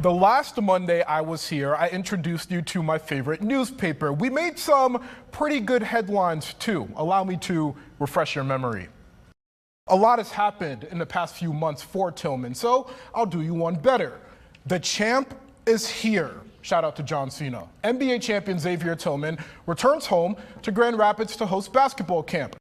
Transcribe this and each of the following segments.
The last Monday I was here, I introduced you to my favorite newspaper. We made some pretty good headlines too. Allow me to refresh your memory. A lot has happened in the past few months for Tillman, so I'll do you one better. The champ is here. Shout out to John Cena. NBA champion Xavier Tillman returns home to Grand Rapids to host basketball camp.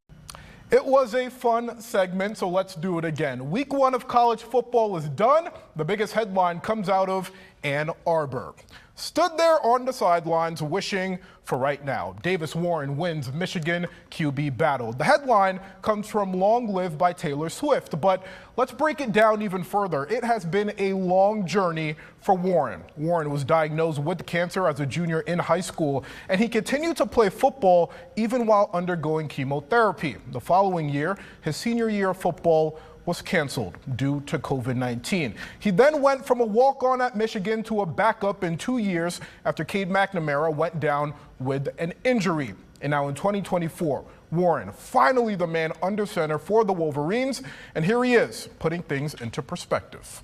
It was a fun segment, so let's do it again. Week 1 of college football is done. The biggest headline comes out of Ann Arbor. Stood there on the sidelines wishing for right now. Davis Warren wins Michigan QB battle. The headline comes from Long Live by Taylor Swift, but let's break it down even further. It has been a long journey for Warren. Warren was diagnosed with cancer as a junior in high school, and he continued to play football even while undergoing chemotherapy. The following year, his senior year of football was canceled due to COVID-19. He then went from a walk-on at Michigan to a backup in 2 years after Cade McNamara went down with an injury. And now in 2024, Warren, finally the man under center for the Wolverines, and here he is, putting things into perspective.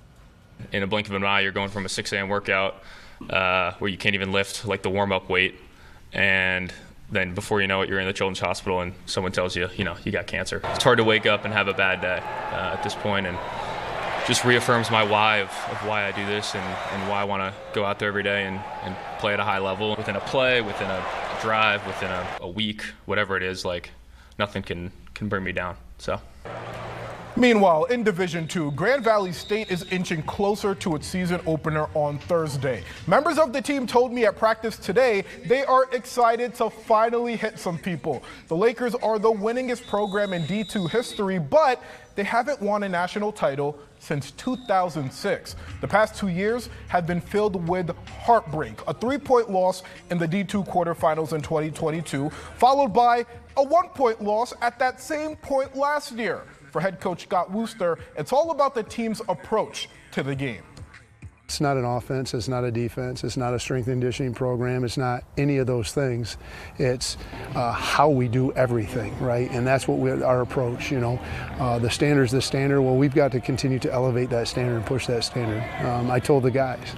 In a blink of an eye, you're going from a 6 a.m. workout where you can't even lift like the warm-up weight, and then before you know it, you're in the children's hospital and someone tells you, you got cancer. It's hard to wake up and have a bad day at this point, and just reaffirms my why of why I do this and why I want to go out there every day and play at a high level. Within a play, within a drive, within a week, whatever it is, like nothing can bring me down. So. Meanwhile, in Division II, Grand Valley State is inching closer to its season opener on Thursday. Members of the team told me at practice today they are excited to finally hit some people. The Lakers are the winningest program in D2 history, but they haven't won a national title since 2006. The past 2 years have been filled with heartbreak. A 3-point loss in the D2 quarterfinals in 2022, followed by a 1-point loss at that same point last year. For head coach Scott Wooster, it's all about the team's approach to the game. It's not an offense, it's not a defense, it's not a strength and conditioning program, it's not any of those things. It's how we do everything, right? And that's what our approach, The standard's the standard. Well, we've got to continue to elevate that standard and push that standard. I told the guys,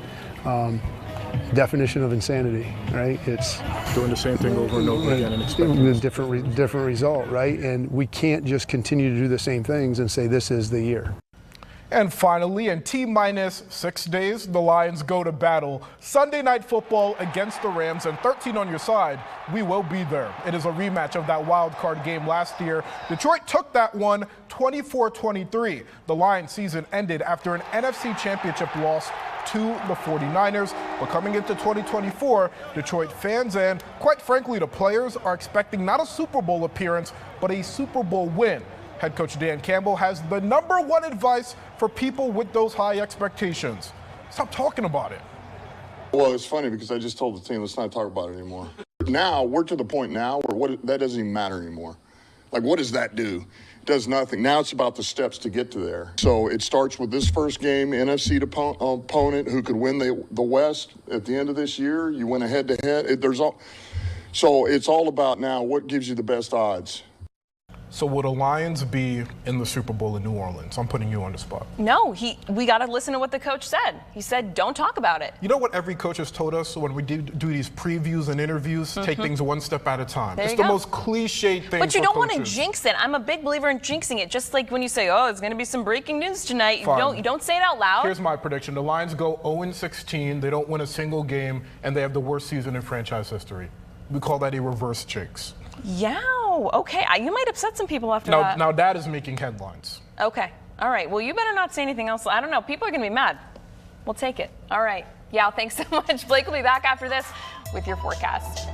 definition of insanity, right? It's doing the same thing over and over again and expecting a different result, right? And we can't just continue to do the same things and say this is the year. And finally, in T-minus 6 days, the Lions go to battle. Sunday Night Football against the Rams, and 13 on your side, we will be there. It is a rematch of that wild card game last year. Detroit took that one 24-23. The Lions season ended after an NFC Championship loss to the 49ers. But coming into 2024, Detroit fans and, quite frankly, the players are expecting not a Super Bowl appearance, but a Super Bowl win. Head coach Dan Campbell has the #1 advice for people with those high expectations. Stop talking about it. Well, it's funny because I just told the team, let's not talk about it anymore. Now, we're to the point now where that doesn't even matter anymore. Like, what does that do? It does nothing. Now it's about the steps to get to there. So it starts with this first game, NFC opponent who could win the West at the end of this year. You win a head-to-head. So it's all about now what gives you the best odds. So will the Lions be in the Super Bowl in New Orleans? I'm putting you on the spot. No, we got to listen to what the coach said. He said, don't talk about it. You know what every coach has told us when we do these previews and interviews? Take things one step at a time. It's the most cliche thing. But you don't want to jinx it. I'm a big believer in jinxing it. Just like when you say, oh, it's going to be some breaking news tonight. You don't say it out loud. Here's my prediction. The Lions go 0-16. They don't win a single game, and they have the worst season in franchise history. We call that a reverse jinx. Yeah, okay. You might upset some people after that. Now that is making headlines. Okay. All right. Well, you better not say anything else. I don't know. People are going to be mad. We'll take it. All right. Yeah, thanks so much. Blake will be back after this with your forecast.